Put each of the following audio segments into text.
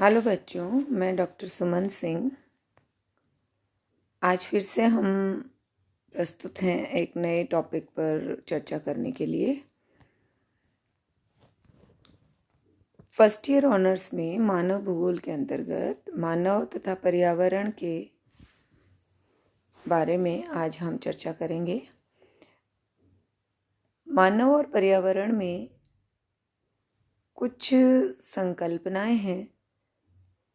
Hello बच्चों, मैं doctor सुमन सिंह। आज फिर से हम प्रस्तुत हैं एक नए टॉपिक पर चर्चा करने के लिए। फर्स्ट ईयर ऑनर्स में मानव भूगोल के अंतर्गत मानव तथा पर्यावरण के बारे में आज हम चर्चा करेंगे। मानव और पर्यावरण में कुछ संकल्पनाएं हैं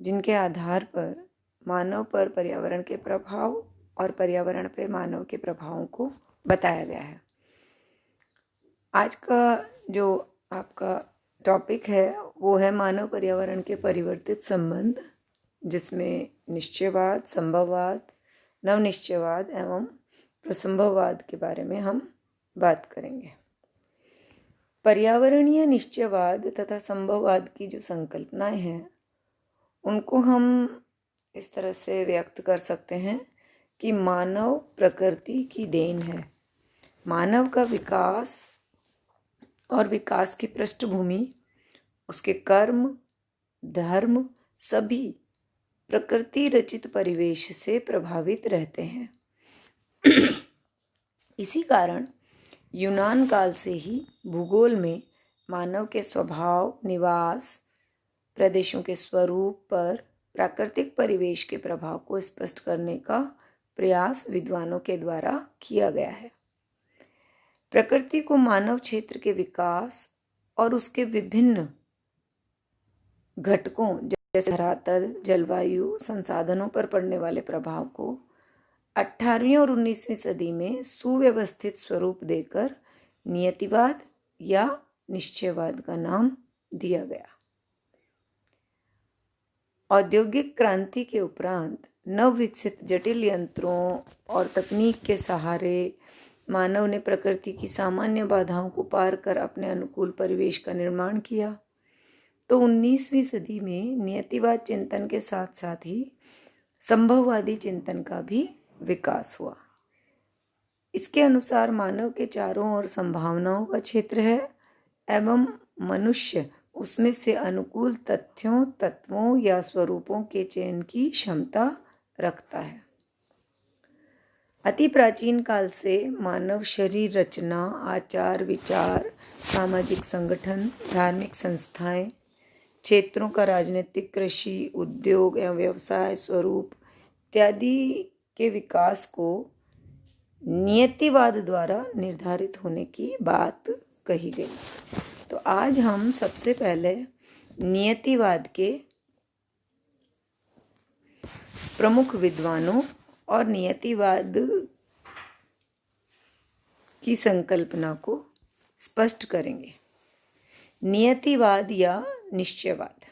जिनके आधार पर मानव पर पर्यावरण के प्रभाव और पर्यावरण पे मानव के प्रभावों को बताया गया है। आज का जो आपका टॉपिक है वो है मानव पर्यावरण के परिवर्तित संबंध, जिसमें निश्चयवाद, संभववाद, नवनिश्चयवाद एवं प्रसंभववाद के बारे में हम बात करेंगे। पर्यावरणीय निश्चयवाद तथा संभववाद की जो संकल्पनाएं हैं उनको हम इस तरह से व्यक्त कर सकते हैं कि मानव प्रकृति की देन है। मानव का विकास और विकास की पृष्ठभूमि, उसके कर्म, धर्म सभी प्रकृति रचित परिवेश से प्रभावित रहते हैं। इसी कारण यूनान काल से ही भूगोल में मानव के स्वभाव, निवास प्रदेशों के स्वरूप पर प्राकृतिक परिवेश के प्रभाव को स्पष्ट करने का प्रयास विद्वानों के द्वारा किया गया है। प्रकृति को मानव क्षेत्र के विकास और उसके विभिन्न घटकों जैसे धरातल, जलवायु, संसाधनों पर पड़ने वाले प्रभाव को 18वीं और 19वीं सदी में सुव्यवस्थित स्वरूप देकर नियतिवाद या निश्चयवाद का नाम दिया गया। औद्योगिक क्रांति के उपरांत नवविकसित जटिल यंत्रों और तकनीक के सहारे मानव ने प्रकृति की सामान्य बाधाओं को पार कर अपने अनुकूल परिवेश का निर्माण किया। तो 19वीं सदी में नियतिवाद चिंतन के साथ साथ ही संभववादी चिंतन का भी विकास हुआ। इसके अनुसार मानव के चारों ओर संभावनाओं का क्षेत्र है एवं मनुष्य उसमें से अनुकूल तथ्यों, तत्वों या स्वरूपों के चयन की क्षमता रखता है। अति प्राचीन काल से मानव शरीर रचना, आचार विचार, सामाजिक संगठन, धार्मिक संस्थाएं, क्षेत्रों का राजनीतिक, कृषि, उद्योग एवं व्यवसाय स्वरूप इत्यादि के विकास को नियतिवाद द्वारा निर्धारित होने की बात कही गई। तो आज हम सबसे पहले नियतिवाद के प्रमुख विद्वानों और नियतिवाद की संकल्पना को स्पष्ट करेंगे। नियतिवाद या निश्चयवाद।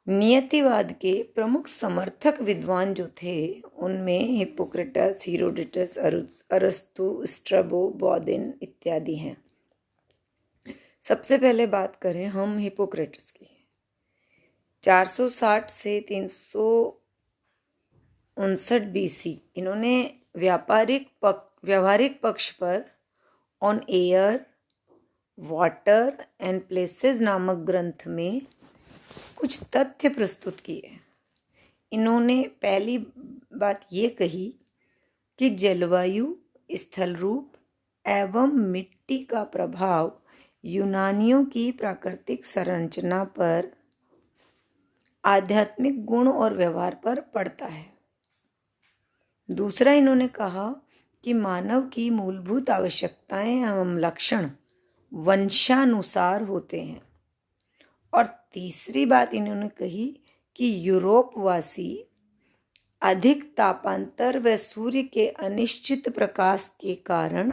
नियतिवाद के प्रमुख समर्थक विद्वान जो थे उनमें हिप्पोक्रेटस, हेरोडोटस, अरस्तु, स्ट्रैबो, बॉदेन इत्यादि हैं। सबसे पहले बात करें हम हिप्पोक्रेटस की। 460 से 359 बीसी इन्होंने व्यावहारिक पक्ष पर on air, water and places नामक ग्रंथ में कुछ तथ्य प्रस्तुत किए। इन्होंने पहली बात ये कही कि जलवायु, स्थल रूप एवं मिट्टी का प्रभाव यूनानियों की प्राकृतिक संरचना पर, आध्यात्मिक गुण और व्यवहार पर पड़ता है। दूसरा, इन्होंने कहा कि मानव की मूलभूत आवश्यकताएं एवं लक्षण वंशानुसार होते हैं। और तीसरी बात इन्होंने कही कि यूरोपवासी अधिक तापांतर व सूर्य के अनिश्चित प्रकाश के कारण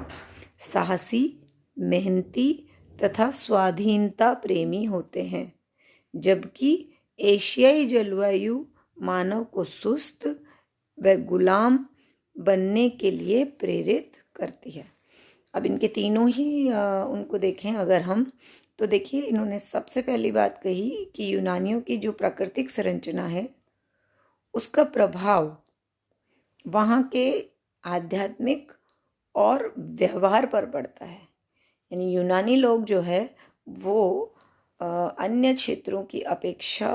साहसी, मेहनती तथा स्वाधीनता प्रेमी होते हैं, जबकि एशियाई जलवायु मानव को सुस्त व गुलाम बनने के लिए प्रेरित करती है। अब इनके तीनों ही उनको देखें अगर हम, तो देखिए इन्होंने सबसे पहली बात कही कि यूनानियों की जो प्राकृतिक संरचना है उसका प्रभाव वहाँ के आध्यात्मिक और व्यवहार पर पड़ता है। यानी यूनानी लोग जो है वो अन्य क्षेत्रों की अपेक्षा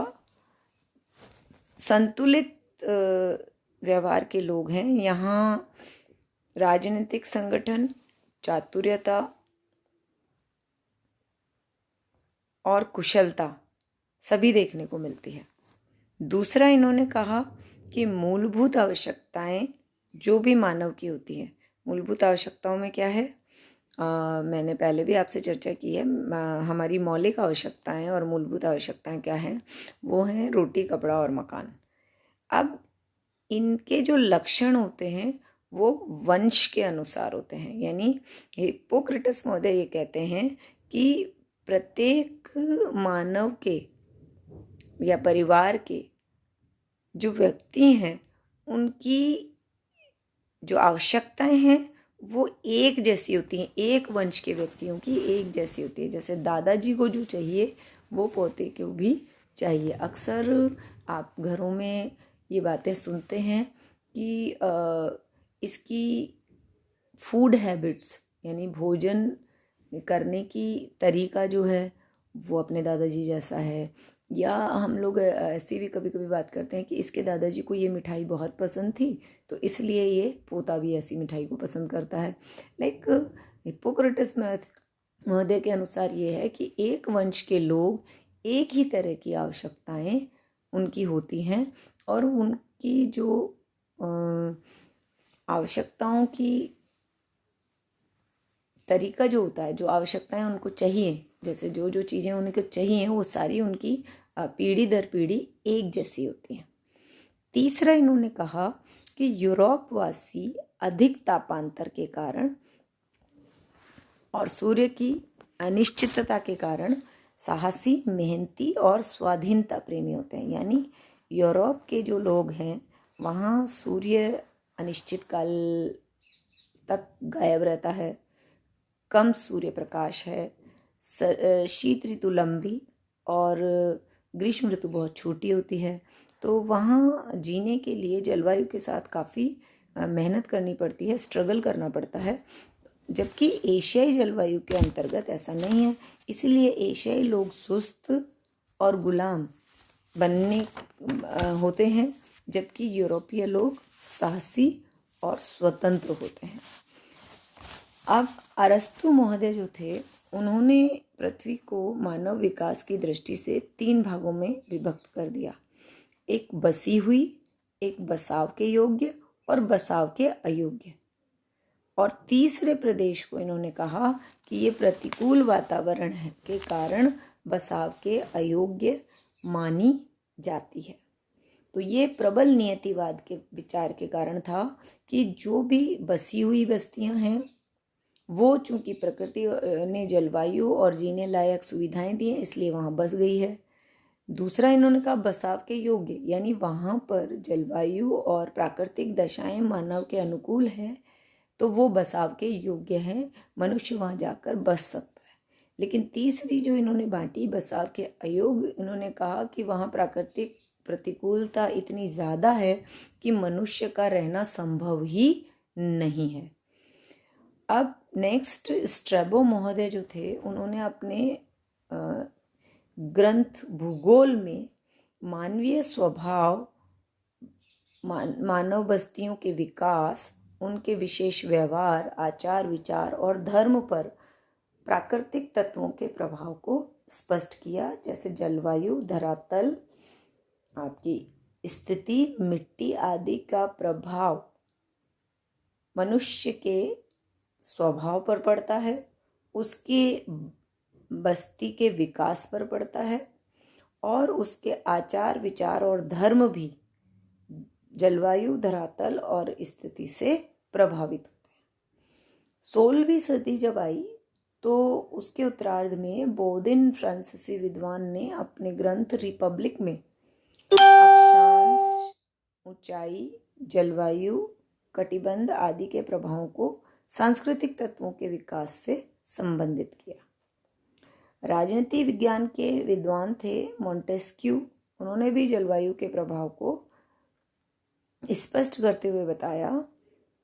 संतुलित व्यवहार के लोग हैं। यहाँ राजनीतिक संगठन, चातुर्यता और कुशलता सभी देखने को मिलती है। दूसरा इन्होंने कहा कि मूलभूत आवश्यकताएं जो भी मानव की होती है, मूलभूत आवश्यकताओं में क्या है, मैंने पहले भी आपसे चर्चा की है। हमारी मौलिक आवश्यकताएं और मूलभूत आवश्यकताएं क्या हैं, वो हैं रोटी, कपड़ा और मकान। अब इनके जो लक्षण होते हैं वो वंश के अनुसार होते हैं। यानी हिप्पोक्रेटस महोदय ये कहते हैं कि प्रत्येक मानव के या परिवार के जो व्यक्ति हैं उनकी जो आवश्यकताएं हैं वो एक जैसी होती हैं। एक वंश के व्यक्तियों की एक जैसी होती है। जैसे दादाजी को जो चाहिए वो पोते को भी चाहिए। अक्सर आप घरों में ये बातें सुनते हैं कि इसकी फूड हैबिट्स यानी भोजन करने की तरीका जो है वो अपने दादाजी जैसा है। या हम लोग ऐसी भी कभी कभी बात करते हैं कि इसके दादाजी को ये मिठाई बहुत पसंद थी तो इसलिए ये पोता भी ऐसी मिठाई को पसंद करता है। लाइक हिप्पोक्रेटस महोदय के अनुसार ये है कि एक वंश के लोग एक ही तरह की आवश्यकताएं उनकी होती हैं और उनकी जो आवश्यकताओं की तरीका जो होता है, जो आवश्यकताएं उनको चाहिए, जैसे जो जो चीज़ें उनको चाहिए वो सारी उनकी पीढ़ी दर पीढ़ी एक जैसी होती हैं। तीसरा इन्होंने कहा कि यूरोपवासी अधिक तापांतर के कारण और सूर्य की अनिश्चितता के कारण साहसी, मेहनती और स्वाधीनता प्रेमी होते हैं। यानी यूरोप के जो लोग हैं वहाँ सूर्य अनिश्चित काल तक गायब रहता है, कम सूर्य प्रकाश है, शीत ऋतु लंबी और ग्रीष्म ऋतु बहुत छोटी होती है। तो वहाँ जीने के लिए जलवायु के साथ काफ़ी मेहनत करनी पड़ती है, स्ट्रगल करना पड़ता है। जबकि एशियाई जलवायु के अंतर्गत ऐसा नहीं है। इसलिए एशियाई लोग सुस्त और गुलाम बनने होते हैं, जबकि यूरोपीय लोग साहसी और स्वतंत्र होते हैं। अब अरस्तु महोदय जो थे उन्होंने पृथ्वी को मानव विकास की दृष्टि से 3 भागों में विभक्त कर दिया। एक बसी हुई, एक बसाव के योग्य और बसाव के अयोग्य। और तीसरे प्रदेश को इन्होंने कहा कि ये प्रतिकूल वातावरण के कारण बसाव के अयोग्य मानी जाती है। तो ये प्रबल नियतिवाद के विचार के कारण था कि जो भी बसी हुई बस्तियां हैं वो चूंकि प्रकृति ने जलवायु और जीने लायक सुविधाएं दी हैं इसलिए वहाँ बस गई है। दूसरा इन्होंने कहा बसाव के योग्य, यानी वहाँ पर जलवायु और प्राकृतिक दशाएं मानव के अनुकूल हैं तो वो बसाव के योग्य हैं, मनुष्य वहाँ जाकर बस सकता है। लेकिन तीसरी जो इन्होंने बांटी बसाव के अयोग्य, इन्होंने कहा कि वहाँ प्राकृतिक प्रतिकूलता इतनी ज़्यादा है कि मनुष्य का रहना संभव ही नहीं है। अब नेक्स्ट स्ट्रैबो महोदय जो थे उन्होंने अपने ग्रंथ भूगोल में मानवीय स्वभाव, मानव बस्तियों के विकास, उनके विशेष व्यवहार, आचार विचार और धर्म पर प्राकृतिक तत्वों के प्रभाव को स्पष्ट किया। जैसे जलवायु, धरातल, आपकी स्थिति, मिट्टी आदि का प्रभाव मनुष्य के स्वभाव पर पड़ता है, उसके बस्ती के विकास पर पड़ता है और उसके आचार विचार और धर्म भी जलवायु, धरातल और स्थिति से प्रभावित होते हैं। 16वीं सदी जब आई तो उसके उत्तरार्ध में बोदिन फ्रांसीसी विद्वान ने अपने ग्रंथ रिपब्लिक में अक्षांश, ऊंचाई, जलवायु, कटिबंध आदि के प्रभावों को सांस्कृतिक तत्वों के विकास से संबंधित किया। राजनीति विज्ञान के विद्वान थे मोंटेस्क्यू, उन्होंने भी जलवायु के प्रभाव को स्पष्ट करते हुए बताया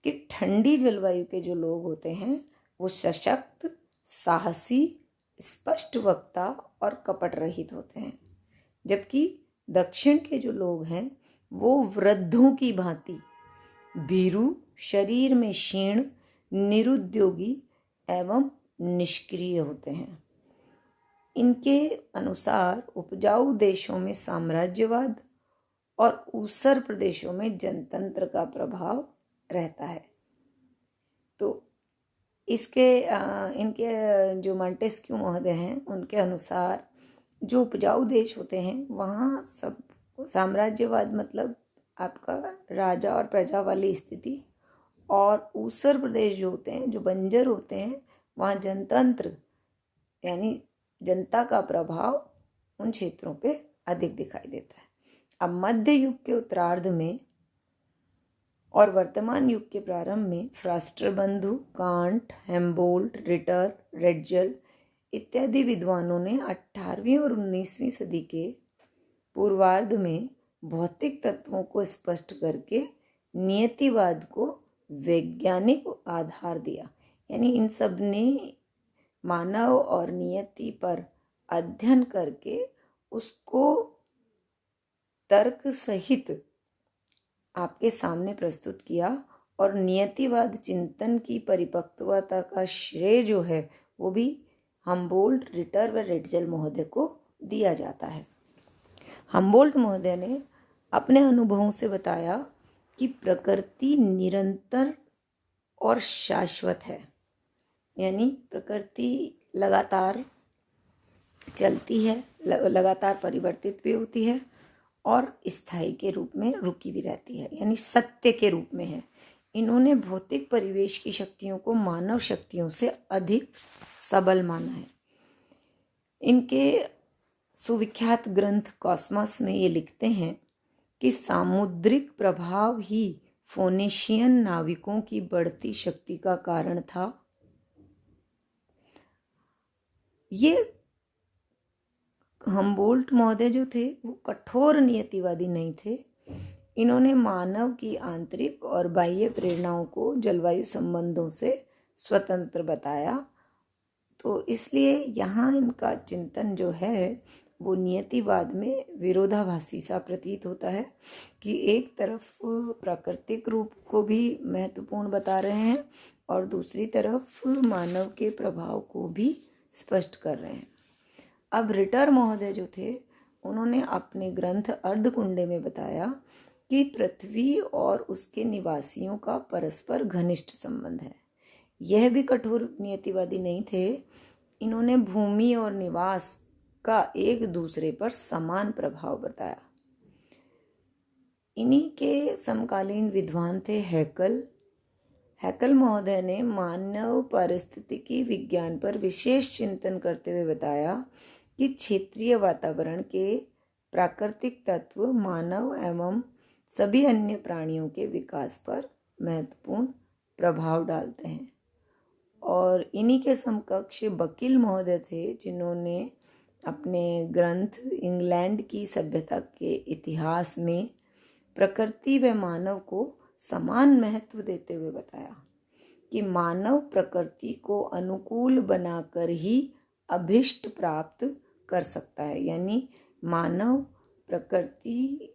कि ठंडी जलवायु के जो लोग होते हैं वो सशक्त, साहसी स्पष्ट वक्ता और कपट रहित होते हैं, जबकि दक्षिण के जो लोग हैं वो वृद्धों की भांति भीरू, शरीर में क्षीण, निरुद्योगी एवं निष्क्रिय होते हैं। इनके अनुसार उपजाऊ देशों में साम्राज्यवाद और ऊसर प्रदेशों में जनतंत्र का प्रभाव रहता है। तो इनके जो मॉन्टेस्क्यू महोदय हैं उनके अनुसार जो उपजाऊ देश होते हैं वहाँ सब साम्राज्यवाद मतलब आपका राजा और प्रजा वाली स्थिति, और ऊसर प्रदेश जो होते हैं, जो बंजर होते हैं, वहाँ जनतंत्र यानी जनता का प्रभाव उन क्षेत्रों पे अधिक दिखाई देता है। अब मध्य युग के उत्तरार्ध में और वर्तमान युग के प्रारंभ में फ्रास्टर-बंधु, कांट, हेम्बोल्ट, रिटर, रेडजल इत्यादि विद्वानों ने 18वीं और 19वीं सदी के पूर्वार्ध में भौतिक तत्वों को स्पष्ट करके नियतिवाद को वैज्ञानिक आधार दिया। यानी इन सब ने मानव और नियति पर अध्ययन करके उसको तर्क सहित आपके सामने प्रस्तुत किया, और नियतिवाद चिंतन की परिपक्वता का श्रेय जो है वो भी हम्बोल्ट, रिटर व रेडजल महोदय को दिया जाता है। हम्बोल्ट महोदय ने अपने अनुभवों से बताया कि प्रकृति निरंतर और शाश्वत है, यानी प्रकृति लगातार चलती है, लगातार परिवर्तित भी होती है और स्थायी के रूप में रुकी भी रहती है, यानी सत्य के रूप में है। इन्होंने भौतिक परिवेश की शक्तियों को मानव शक्तियों से अधिक सबल माना है। इनके सुविख्यात ग्रंथ कॉस्मस में ये लिखते हैं कि सामुद्रिक प्रभाव ही फोनिशियन नाविकों की बढ़ती शक्ति का कारण था। ये हम्बोल्ट महोदय जो थे वो कठोर नियतिवादी नहीं थे। इन्होंने मानव की आंतरिक और बाह्य प्रेरणाओं को जलवायु संबंधों से स्वतंत्र बताया। तो इसलिए यहाँ इनका चिंतन जो है वो नियतिवाद में विरोधाभासी सा प्रतीत होता है कि एक तरफ प्राकृतिक रूप को भी महत्वपूर्ण बता रहे हैं और दूसरी तरफ मानव के प्रभाव को भी स्पष्ट कर रहे हैं। अब रिटर महोदय जो थे उन्होंने अपने ग्रंथ अर्धकुंडे में बताया कि पृथ्वी और उसके निवासियों का परस्पर घनिष्ठ संबंध है। यह भी कठोर नियतिवादी नहीं थे। इन्होंने भूमि और निवास का एक दूसरे पर समान प्रभाव बताया। इन्हीं के समकालीन विद्वान थे हैकल महोदय ने मानव पारिस्थितिकी विज्ञान पर विशेष चिंतन करते हुए बताया कि क्षेत्रीय वातावरण के प्राकृतिक तत्व मानव एवं सभी अन्य प्राणियों के विकास पर महत्वपूर्ण प्रभाव डालते हैं। और इन्हीं के समकक्ष बकील महोदय थे जिन्होंने अपने ग्रंथ इंग्लैंड की सभ्यता के इतिहास में प्रकृति व मानव को समान महत्व देते हुए बताया कि मानव प्रकृति को अनुकूल बनाकर ही अभिष्ट प्राप्त कर सकता है। यानी मानव प्रकृति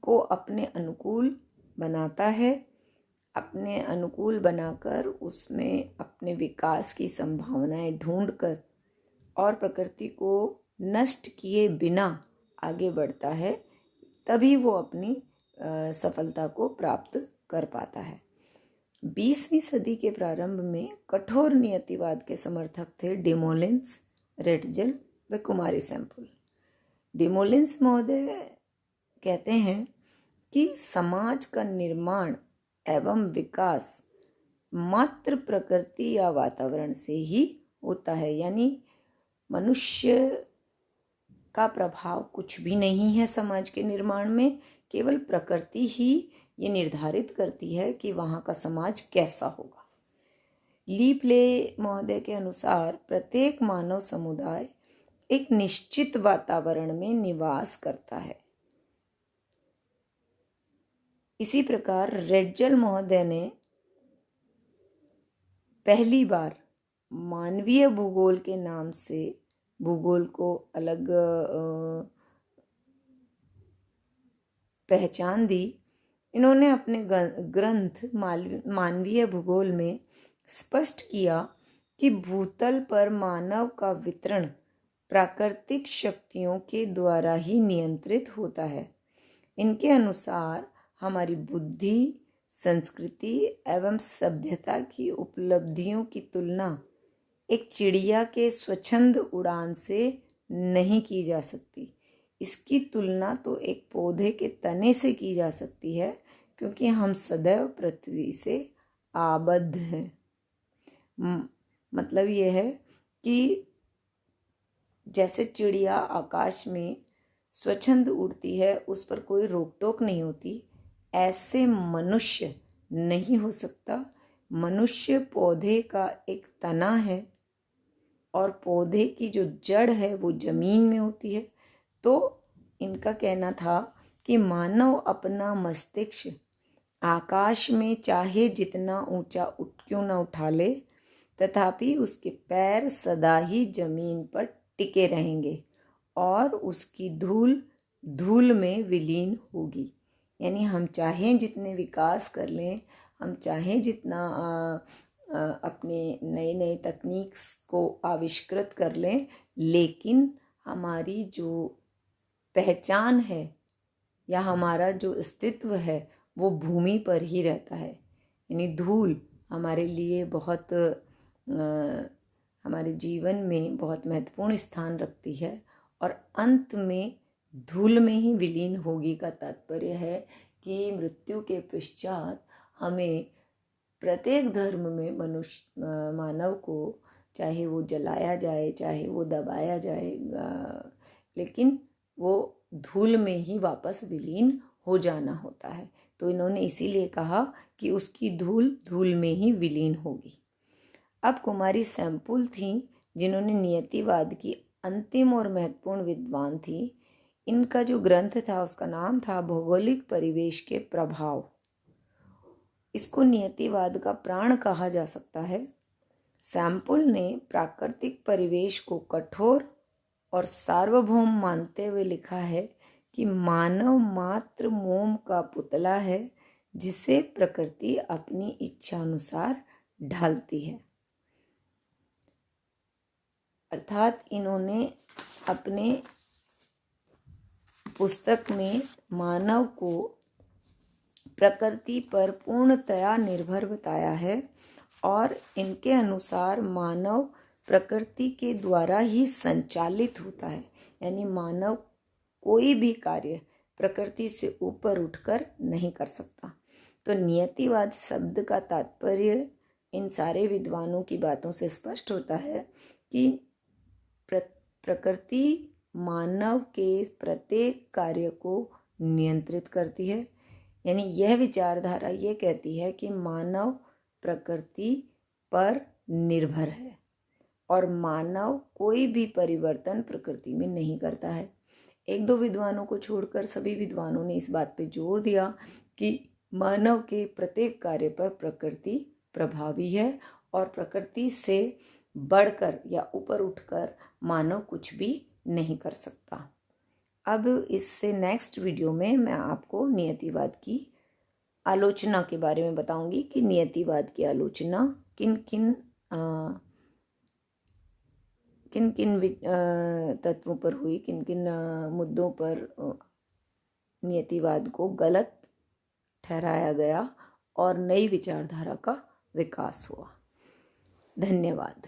को अपने अनुकूल बनाता है, अपने अनुकूल बनाकर उसमें अपने विकास की संभावनाएं ढूंढकर और प्रकृति को नष्ट किए बिना आगे बढ़ता है, तभी वो अपनी सफलता को प्राप्त कर पाता है। 20वीं सदी के प्रारंभ में कठोर नियतिवाद के समर्थक थे डिमोलिन्स, रेडजल व कुमारी सैंपल। डिमोलिन्स महोदय कहते हैं कि समाज का निर्माण एवं विकास मात्र प्रकृति या वातावरण से ही होता है। यानी मनुष्य का प्रभाव कुछ भी नहीं है समाज के निर्माण में, केवल प्रकृति ही ये निर्धारित करती है कि वहाँ का समाज कैसा होगा। लीप्ले महोदय के अनुसार प्रत्येक मानव समुदाय एक निश्चित वातावरण में निवास करता है। इसी प्रकार रेडजल महोदय ने पहली बार मानवीय भूगोल के नाम से भूगोल को अलग पहचान दी। इन्होंने अपने ग्रंथ मानवीय भूगोल में स्पष्ट किया कि भूतल पर मानव का वितरण प्राकृतिक शक्तियों के द्वारा ही नियंत्रित होता है। इनके अनुसार हमारी बुद्धि, संस्कृति एवं सभ्यता की उपलब्धियों की तुलना एक चिड़िया के स्वच्छंद उड़ान से नहीं की जा सकती। इसकी तुलना तो एक पौधे के तने से की जा सकती है, क्योंकि हम सदैव पृथ्वी से आबद्ध हैं। मतलब यह है कि जैसे चिड़िया आकाश में स्वच्छंद उड़ती है, उस पर कोई रोक टोक नहीं होती, ऐसे मनुष्य नहीं हो सकता। मनुष्य पौधे का एक तना है और पौधे की जो जड़ है वो जमीन में होती है। तो इनका कहना था कि मानव अपना मस्तिष्क आकाश में चाहे जितना ऊंचा क्यों न उठा ले, तथापि उसके पैर सदा ही जमीन पर टिके रहेंगे और उसकी धूल धूल में विलीन होगी। यानी हम चाहें जितने विकास कर लें, हम चाहें जितना अपने नई नई तकनीक्स को आविष्कृत कर लें, लेकिन हमारी जो पहचान है या हमारा जो अस्तित्व है वो भूमि पर ही रहता है। यानी धूल हमारे लिए बहुत हमारे जीवन में बहुत महत्वपूर्ण स्थान रखती है और अंत में धूल में ही विलीन होगी का तात्पर्य है कि मृत्यु के पश्चात हमें प्रत्येक धर्म में मानव को चाहे वो जलाया जाए, चाहे वो दबाया जाएगा, लेकिन वो धूल में ही वापस विलीन हो जाना होता है। तो इन्होंने इसीलिए कहा कि उसकी धूल धूल में ही विलीन होगी। अब कुमारी सैंपुल थी, जिन्होंने नियतिवाद की अंतिम और महत्वपूर्ण विद्वान थी। इनका जो ग्रंथ था उसका नाम था भौगोलिक परिवेश के प्रभाव। इसको नियतिवाद का प्राण कहा जा सकता है। सैंपुल ने प्राकृतिक परिवेश को कठोर और सार्वभौम मानते हुए लिखा है कि मानव मात्र मोम का पुतला है जिसे प्रकृति अपनी इच्छा अनुसार ढालती है। अर्थात इन्होंने अपने पुस्तक में मानव को प्रकृति पर पूर्णतया निर्भर बताया है और इनके अनुसार मानव प्रकृति के द्वारा ही संचालित होता है। यानी मानव कोई भी कार्य प्रकृति से ऊपर उठकर नहीं कर सकता। तो नियतिवाद शब्द का तात्पर्य इन सारे विद्वानों की बातों से स्पष्ट होता है कि प्रकृति मानव के प्रत्येक कार्य को नियंत्रित करती है। यानी यह विचारधारा ये कहती है कि मानव प्रकृति पर निर्भर है और मानव कोई भी परिवर्तन प्रकृति में नहीं करता है। एक दो विद्वानों को छोड़कर सभी विद्वानों ने इस बात पे जोर दिया कि मानव के प्रत्येक कार्य पर प्रकृति प्रभावी है और प्रकृति से बढ़कर या ऊपर उठकर मानव कुछ भी नहीं कर सकता। अब इससे नेक्स्ट वीडियो में मैं आपको नियतिवाद की आलोचना के बारे में बताऊंगी कि नियतिवाद की आलोचना किन किन तत्वों पर हुई, किन किन मुद्दों पर नियतिवाद को गलत ठहराया गया और नई विचारधारा का विकास हुआ। धन्यवाद।